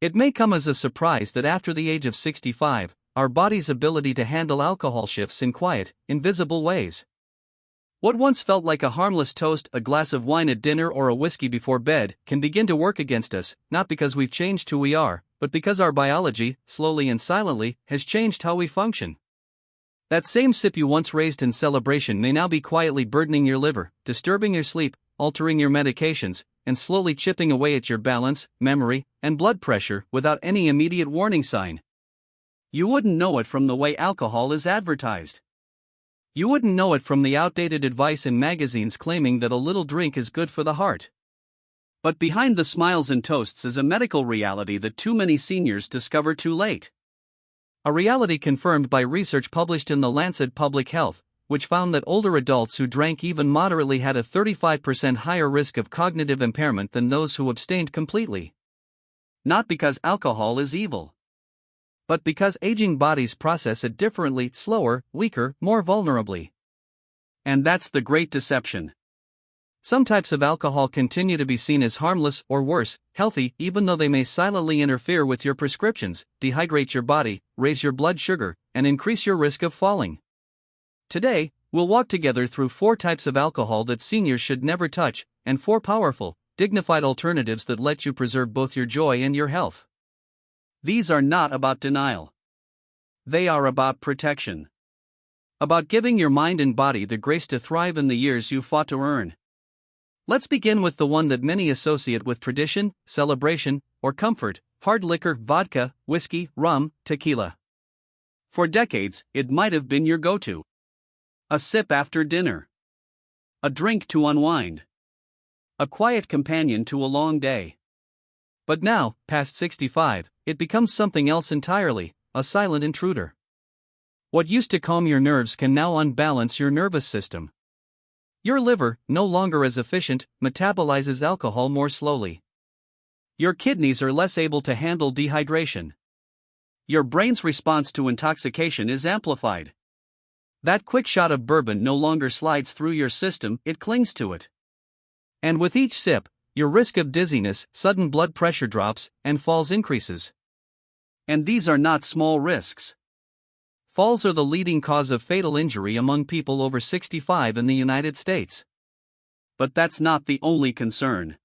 It may come as a surprise that after the age of 65, our body's ability to handle alcohol shifts in quiet, invisible ways. What once felt like a harmless toast, a glass of wine at dinner, or a whiskey before bed, can begin to work against us, not because we've changed who we are, but because our biology, slowly and silently, has changed how we function. That same sip you once raised in celebration may now be quietly burdening your liver, disturbing your sleep, altering your medications, and slowly chipping away at your balance, memory, and blood pressure without any immediate warning sign. You wouldn't know it from the way alcohol is advertised. You wouldn't know it from the outdated advice in magazines claiming that a little drink is good for the heart. But behind the smiles and toasts is a medical reality that too many seniors discover too late. A reality confirmed by research published in The Lancet Public Health, which found that older adults who drank even moderately had a 35% higher risk of cognitive impairment than those who abstained completely. Not because alcohol is evil, but because aging bodies process it differently, slower, weaker, more vulnerably. And that's the great deception. Some types of alcohol continue to be seen as harmless or worse, healthy, even though they may silently interfere with your prescriptions, dehydrate your body, raise your blood sugar, and increase your risk of falling. Today, we'll walk together through 4 types of alcohol that seniors should never touch, and 4 powerful, dignified alternatives that let you preserve both your joy and your health. These are not about denial. They are about protection. About giving your mind and body the grace to thrive in the years you fought to earn. Let's begin with the one that many associate with tradition, celebration, or comfort: hard liquor, vodka, whiskey, rum, tequila. For decades, it might have been your go-to. A sip after dinner. A drink to unwind. A quiet companion to a long day. But now, past 65, it becomes something else entirely, a silent intruder. What used to calm your nerves can now unbalance your nervous system. Your liver, no longer as efficient, metabolizes alcohol more slowly. Your kidneys are less able to handle dehydration. Your brain's response to intoxication is amplified. That quick shot of bourbon no longer slides through your system, it clings to it. And with each sip, your risk of dizziness, sudden blood pressure drops, and falls increases. And these are not small risks. Falls are the leading cause of fatal injury among people over 65 in the United States. But that's not the only concern.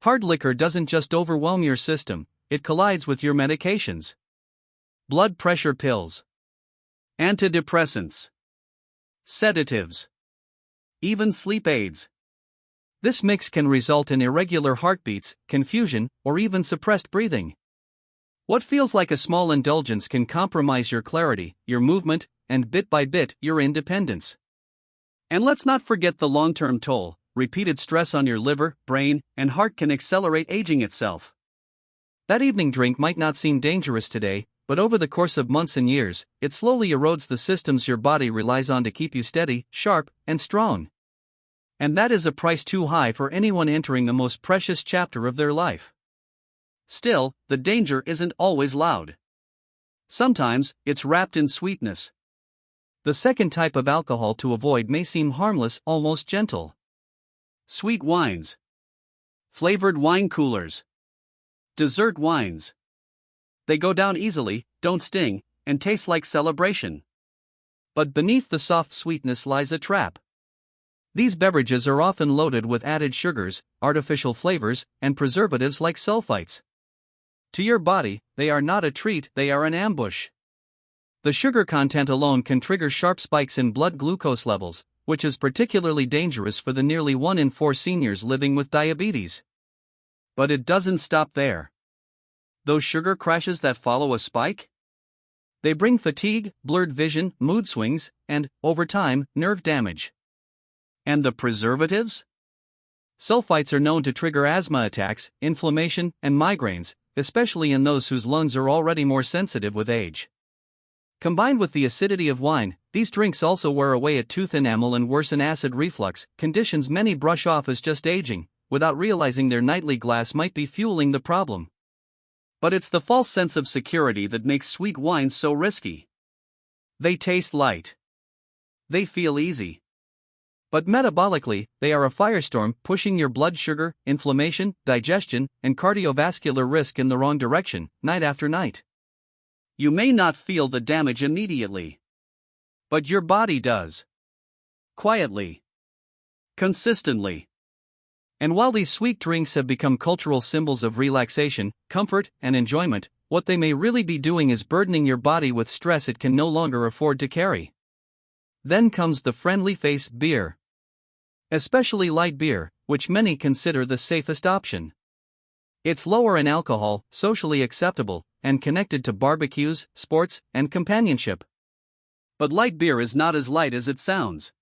Hard liquor doesn't just overwhelm your system, it collides with your medications. Blood pressure pills, antidepressants, sedatives, even sleep aids. This mix can result in irregular heartbeats, confusion, or even suppressed breathing. What feels like a small indulgence can compromise your clarity, your movement, and bit by bit, your independence. And let's not forget the long-term toll. Repeated stress on your liver, brain, and heart can accelerate aging itself. That evening drink might not seem dangerous today, but over the course of months and years, it slowly erodes the systems your body relies on to keep you steady, sharp, and strong. And that is a price too high for anyone entering the most precious chapter of their life. Still, the danger isn't always loud. Sometimes, it's wrapped in sweetness. The second type of alcohol to avoid may seem harmless, almost gentle. Sweet wines. Flavored wine coolers. Dessert wines. They go down easily, don't sting, and taste like celebration. But beneath the soft sweetness lies a trap. These beverages are often loaded with added sugars, artificial flavors, and preservatives like sulfites. To your body, they are not a treat, they are an ambush. The sugar content alone can trigger sharp spikes in blood glucose levels, which is particularly dangerous for the nearly 1 in 4 seniors living with diabetes. But it doesn't stop there. Those sugar crashes that follow a spike? They bring fatigue, blurred vision, mood swings, and, over time, nerve damage. And the preservatives? Sulfites are known to trigger asthma attacks, inflammation, and migraines, especially in those whose lungs are already more sensitive with age. Combined with the acidity of wine, these drinks also wear away at tooth enamel and worsen acid reflux, conditions many brush off as just aging, without realizing their nightly glass might be fueling the problem. But it's the false sense of security that makes sweet wines so risky. They taste light. They feel easy. But metabolically, they are a firestorm pushing your blood sugar, inflammation, digestion, and cardiovascular risk in the wrong direction, night after night. You may not feel the damage immediately, but your body does. Quietly. Consistently. And while these sweet drinks have become cultural symbols of relaxation, comfort, and enjoyment, what they may really be doing is burdening your body with stress it can no longer afford to carry. Then comes the friendly face beer. Especially light beer, which many consider the safest option. It's lower in alcohol, socially acceptable, and connected to barbecues, sports, and companionship. But light beer is not as light as it sounds.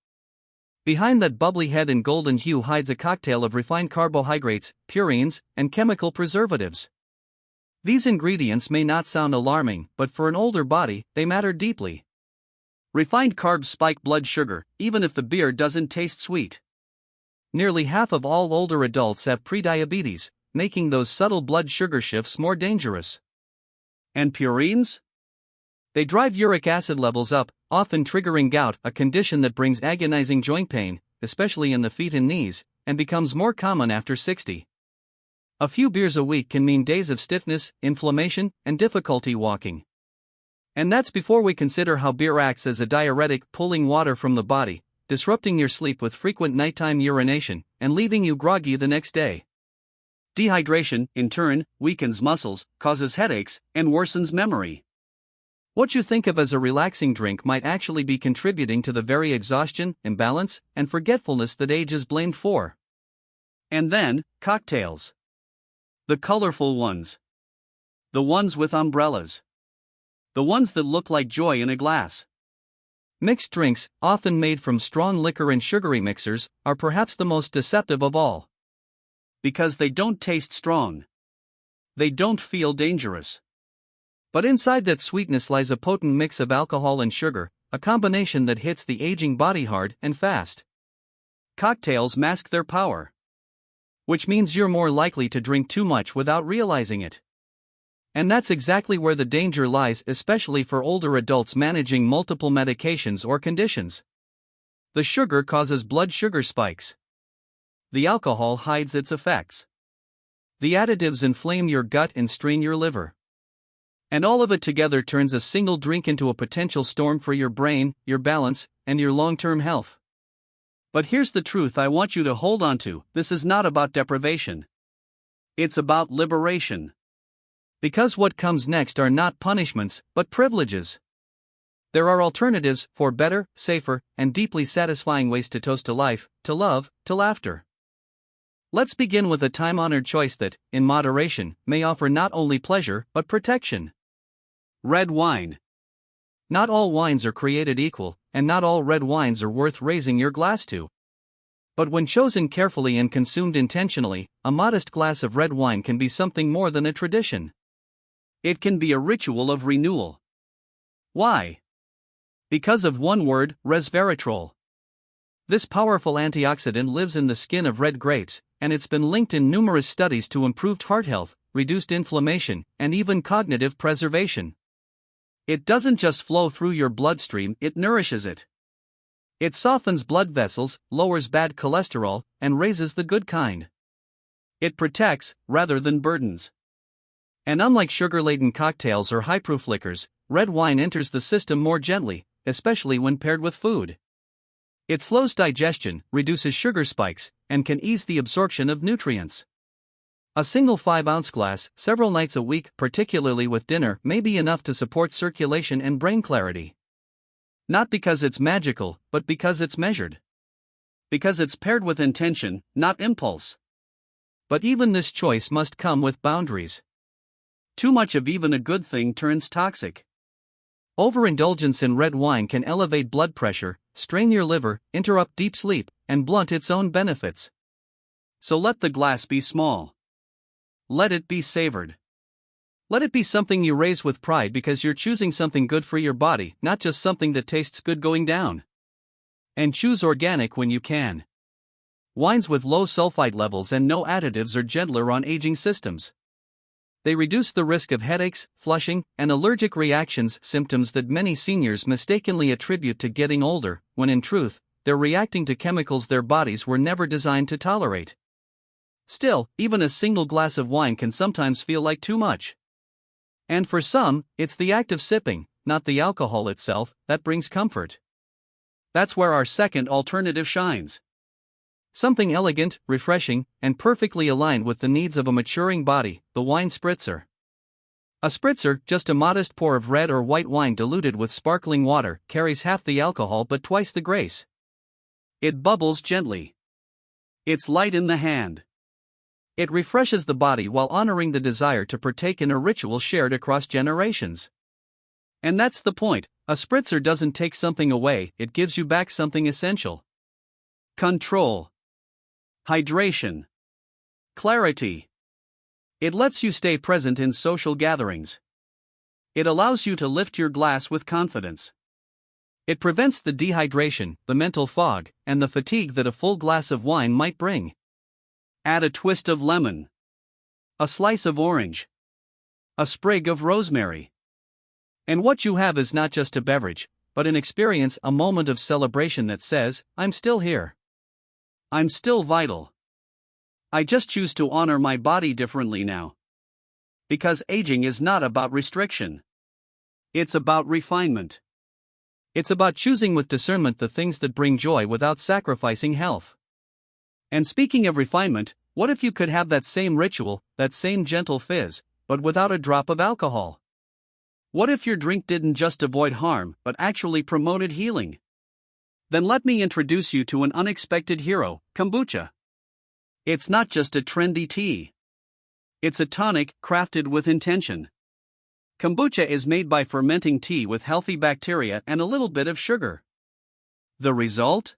Behind that bubbly head and golden hue hides a cocktail of refined carbohydrates, purines, and chemical preservatives. These ingredients may not sound alarming, but for an older body, they matter deeply. Refined carbs spike blood sugar, even if the beer doesn't taste sweet. Nearly half of all older adults have prediabetes, making those subtle blood sugar shifts more dangerous. And purines? They drive uric acid levels up, often triggering gout, a condition that brings agonizing joint pain, especially in the feet and knees, and becomes more common after 60. A few beers a week can mean days of stiffness, inflammation, and difficulty walking. And that's before we consider how beer acts as a diuretic, pulling water from the body, disrupting your sleep with frequent nighttime urination, and leaving you groggy the next day. Dehydration, in turn, weakens muscles, causes headaches, and worsens memory. What you think of as a relaxing drink might actually be contributing to the very exhaustion, imbalance, and forgetfulness that age is blamed for. And then, cocktails. The colorful ones. The ones with umbrellas. The ones that look like joy in a glass. Mixed drinks, often made from strong liquor and sugary mixers, are perhaps the most deceptive of all. Because they don't taste strong. They don't feel dangerous. But inside that sweetness lies a potent mix of alcohol and sugar, a combination that hits the aging body hard and fast. Cocktails mask their power. Which means you're more likely to drink too much without realizing it. And that's exactly where the danger lies, especially for older adults managing multiple medications or conditions. The sugar causes blood sugar spikes. The alcohol hides its effects. The additives inflame your gut and strain your liver. And all of it together turns a single drink into a potential storm for your brain, your balance, and your long-term health. But here's the truth I want you to hold on to: this is not about deprivation. It's about liberation. Because what comes next are not punishments, but privileges. There are alternatives for better, safer, and deeply satisfying ways to toast to life, to love, to laughter. Let's begin with a time-honored choice that, in moderation, may offer not only pleasure but protection. Red wine. Not all wines are created equal, and not all red wines are worth raising your glass to. But when chosen carefully and consumed intentionally, a modest glass of red wine can be something more than a tradition. It can be a ritual of renewal. Why? Because of one word: resveratrol. This powerful antioxidant lives in the skin of red grapes, and it's been linked in numerous studies to improved heart health, reduced inflammation, and even cognitive preservation. It doesn't just flow through your bloodstream, it nourishes it. It softens blood vessels, lowers bad cholesterol, and raises the good kind. It protects, rather than burdens. And unlike sugar-laden cocktails or high-proof liquors, red wine enters the system more gently, especially when paired with food. It slows digestion, reduces sugar spikes, and can ease the absorption of nutrients. A single 5-ounce glass, several nights a week, particularly with dinner, may be enough to support circulation and brain clarity. Not because it's magical, but because it's measured. Because it's paired with intention, not impulse. But even this choice must come with boundaries. Too much of even a good thing turns toxic. Overindulgence in red wine can elevate blood pressure, strain your liver, interrupt deep sleep, and blunt its own benefits. So let the glass be small. Let it be savored. Let it be something you raise with pride because you're choosing something good for your body, not just something that tastes good going down. And choose organic when you can. Wines with low sulfite levels and no additives are gentler on aging systems. They reduce the risk of headaches, flushing, and allergic reactions, symptoms that many seniors mistakenly attribute to getting older, when in truth, they're reacting to chemicals their bodies were never designed to tolerate. Still, even a single glass of wine can sometimes feel like too much. And for some, it's the act of sipping, not the alcohol itself, that brings comfort. That's where our second alternative shines. Something elegant, refreshing, and perfectly aligned with the needs of a maturing body, the wine spritzer. A spritzer, just a modest pour of red or white wine diluted with sparkling water, carries half the alcohol but twice the grace. It bubbles gently. It's light in the hand. It refreshes the body while honoring the desire to partake in a ritual shared across generations. And that's the point, a spritzer doesn't take something away, it gives you back something essential. Control. Hydration. Clarity. It lets you stay present in social gatherings. It allows you to lift your glass with confidence. It prevents the dehydration, the mental fog, and the fatigue that a full glass of wine might bring. Add a twist of lemon, a slice of orange, a sprig of rosemary. And what you have is not just a beverage, but an experience, a moment of celebration that says, I'm still here. I'm still vital. I just choose to honor my body differently now. Because aging is not about restriction. It's about refinement. It's about choosing with discernment the things that bring joy without sacrificing health. And speaking of refinement, what if you could have that same ritual, that same gentle fizz, but without a drop of alcohol? What if your drink didn't just avoid harm, but actually promoted healing? Then let me introduce you to an unexpected hero, kombucha. It's not just a trendy tea. It's a tonic crafted with intention. Kombucha is made by fermenting tea with healthy bacteria and a little bit of sugar. The result?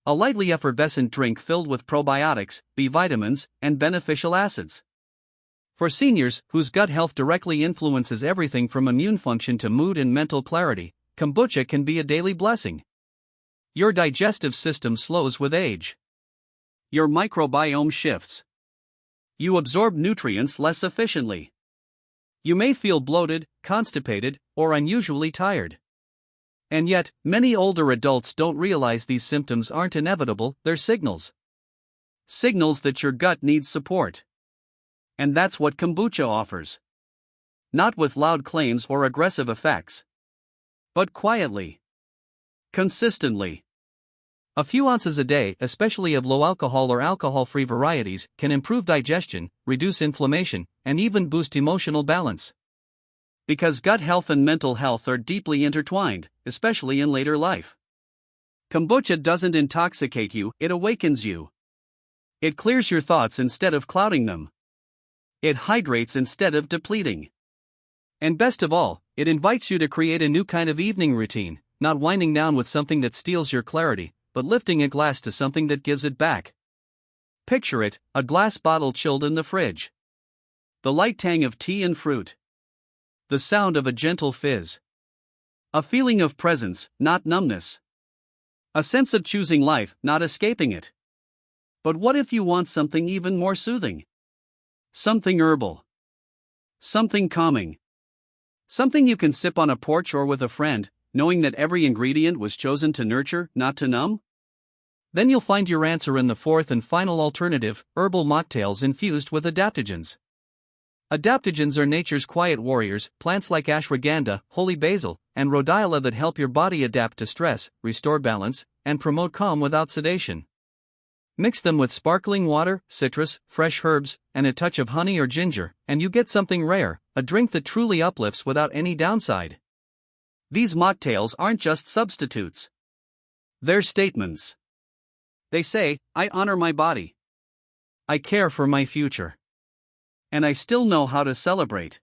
A lightly effervescent drink filled with probiotics, B vitamins, and beneficial acids. For seniors, whose gut health directly influences everything from immune function to mood and mental clarity, kombucha can be a daily blessing. Your digestive system slows with age. Your microbiome shifts. You absorb nutrients less efficiently. You may feel bloated, constipated, or unusually tired. And yet, many older adults don't realize these symptoms aren't inevitable, they're signals. Signals that your gut needs support. And that's what kombucha offers. Not with loud claims or aggressive effects. But quietly. Consistently. A few ounces a day, especially of low alcohol or alcohol-free varieties, can improve digestion, reduce inflammation, and even boost emotional balance. Because gut health and mental health are deeply intertwined, especially in later life. Kombucha doesn't intoxicate you, it awakens you. It clears your thoughts instead of clouding them. It hydrates instead of depleting. And best of all, it invites you to create a new kind of evening routine, not winding down with something that steals your clarity, but lifting a glass to something that gives it back. Picture it, a glass bottle chilled in the fridge. The light tang of tea and fruit. The sound of a gentle fizz. A feeling of presence, not numbness. A sense of choosing life, not escaping it. But what if you want something even more soothing? Something herbal. Something calming. Something you can sip on a porch or with a friend, knowing that every ingredient was chosen to nurture, not to numb? Then you'll find your answer in the fourth and final alternative, herbal mocktails infused with adaptogens. Adaptogens are nature's quiet warriors, plants like ashwagandha, holy basil, and rhodiola that help your body adapt to stress, restore balance, and promote calm without sedation. Mix them with sparkling water, citrus, fresh herbs, and a touch of honey or ginger, and you get something rare, a drink that truly uplifts without any downside. These mocktails aren't just substitutes. They're statements. They say, I honor my body. I care for my future. And I still know how to celebrate.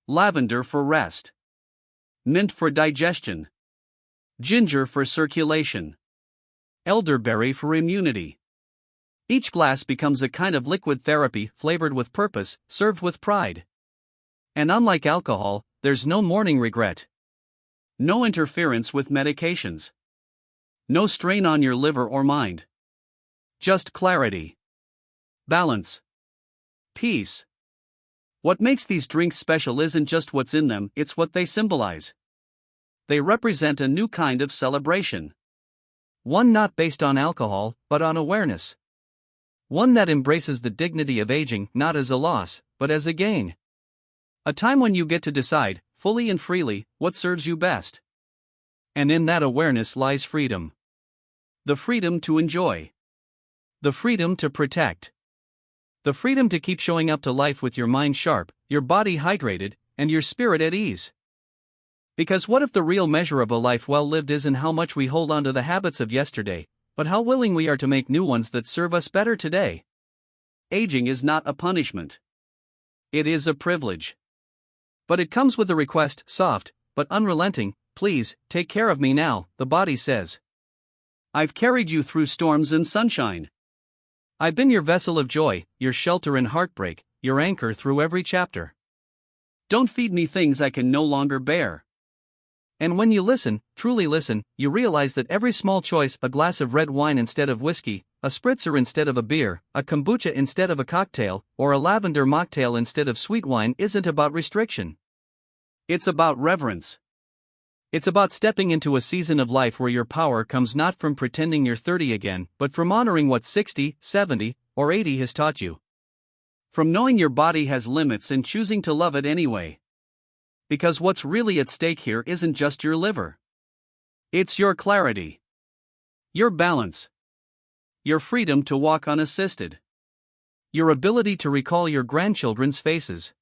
Lavender for rest. Mint for digestion. Ginger for circulation. Elderberry for immunity. Each glass becomes a kind of liquid therapy, flavored with purpose, served with pride. And unlike alcohol, there's no morning regret. No interference with medications. No strain on your liver or mind. Just clarity. Balance. Peace. What makes these drinks special isn't just what's in them, it's what they symbolize. They represent a new kind of celebration. One not based on alcohol, but on awareness. One that embraces the dignity of aging not as a loss, but as a gain. A time when you get to decide, fully and freely, what serves you best. And in that awareness lies freedom. The freedom to enjoy. The freedom to protect. The freedom to keep showing up to life with your mind sharp, your body hydrated, and your spirit at ease. Because what if the real measure of a life well lived isn't how much we hold on to the habits of yesterday, but how willing we are to make new ones that serve us better today? Aging is not a punishment. It is a privilege. But it comes with a request, soft, but unrelenting. Please, take care of me now, the body says. I've carried you through storms and sunshine. I've been your vessel of joy, your shelter in heartbreak, your anchor through every chapter. Don't feed me things I can no longer bear. And when you listen, truly listen, you realize that every small choice, a glass of red wine instead of whiskey, a spritzer instead of a beer, a kombucha instead of a cocktail, or a lavender mocktail instead of sweet wine isn't about restriction. It's about reverence. It's about stepping into a season of life where your power comes not from pretending you're 30 again, but from honoring what 60, 70, or 80 has taught you. From knowing your body has limits and choosing to love it anyway. Because what's really at stake here isn't just your liver. It's your clarity. Your balance. Your freedom to walk unassisted. Your ability to recall your grandchildren's faces.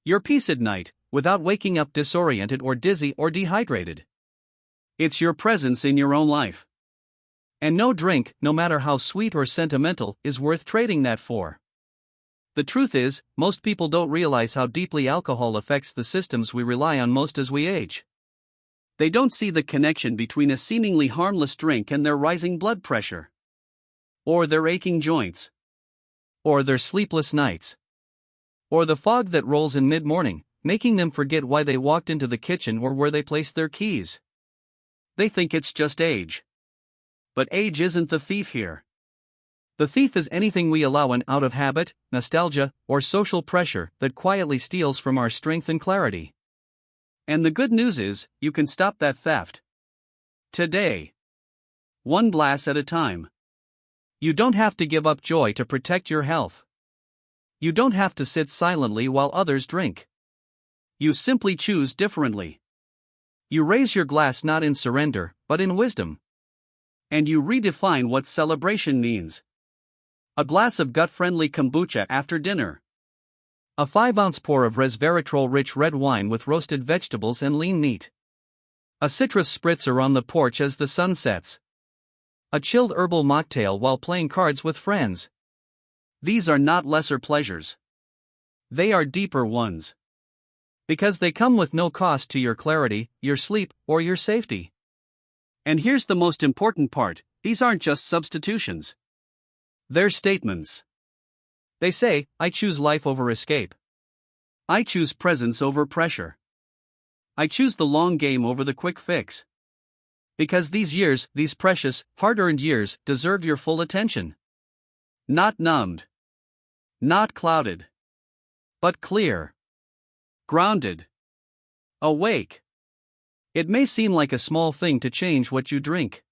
Your peace at night, without waking up disoriented or dizzy or dehydrated. It's your presence in your own life. And no drink, no matter how sweet or sentimental, is worth trading that for. The truth is, most people don't realize how deeply alcohol affects the systems we rely on most as we age. They don't see the connection between a seemingly harmless drink and their rising blood pressure. Or their aching joints. Or their sleepless nights. Or the fog that rolls in mid-morning, making them forget why they walked into the kitchen or where they placed their keys. They think it's just age. But age isn't the thief here. The thief is anything we allow in out of habit, nostalgia, or social pressure that quietly steals from our strength and clarity. And the good news is, you can stop that theft. Today. One glass at a time. You don't have to give up joy to protect your health. You don't have to sit silently while others drink. You simply choose differently. You raise your glass not in surrender, but in wisdom. And you redefine what celebration means. A glass of gut-friendly kombucha after dinner. A 5-ounce pour of resveratrol-rich red wine with roasted vegetables and lean meat. A citrus spritzer on the porch as the sun sets. A chilled herbal mocktail while playing cards with friends. These are not lesser pleasures. They are deeper ones. Because they come with no cost to your clarity, your sleep, or your safety. And here's the most important part, these aren't just substitutions. They're statements. They say, I choose life over escape. I choose presence over pressure. I choose the long game over the quick fix. Because these years, these precious, hard-earned years, deserve your full attention. Not numbed. Not clouded. But clear. Grounded. Awake. It may seem like a small thing to change what you drink.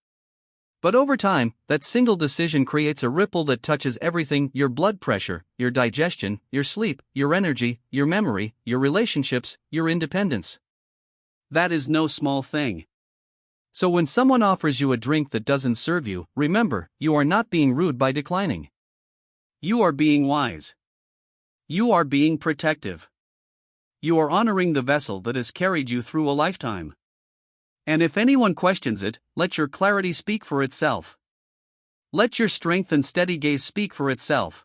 But over time, that single decision creates a ripple that touches everything: your blood pressure, your digestion, your sleep, your energy, your memory, your relationships, your independence. That is no small thing. So when someone offers you a drink that doesn't serve you, remember, you are not being rude by declining. You are being wise. You are being protective. You are honoring the vessel that has carried you through a lifetime. And if anyone questions it, let your clarity speak for itself. Let your strength and steady gaze speak for itself.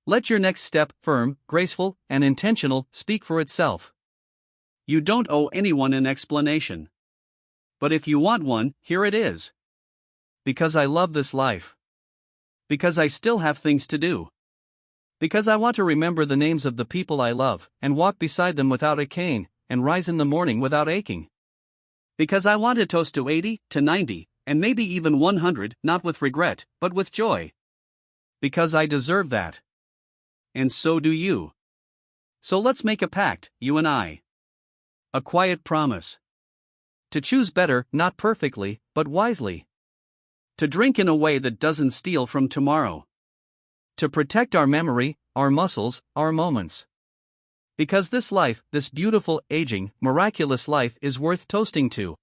Let your next step, firm, graceful, and intentional, speak for itself. You don't owe anyone an explanation. But if you want one, here it is. Because I love this life. Because I still have things to do. Because I want to remember the names of the people I love, and walk beside them without a cane, and rise in the morning without aching. Because I want to toast to 80, to 90, and maybe even 100, not with regret, but with joy. Because I deserve that. And so do you. So let's make a pact, you and I. A quiet promise. To choose better, not perfectly, but wisely. To drink in a way that doesn't steal from tomorrow. To protect our memory, our muscles, our moments. Because this life, this beautiful, aging, miraculous life is worth toasting to.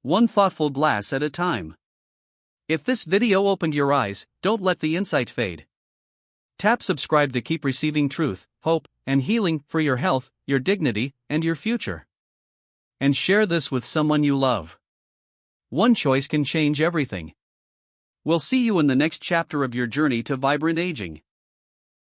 One thoughtful glass at a time. If this video opened your eyes, don't let the insight fade. Tap subscribe to keep receiving truth, hope, and healing for your health, your dignity, and your future. And share this with someone you love. One choice can change everything. We'll see you in the next chapter of your journey to vibrant aging.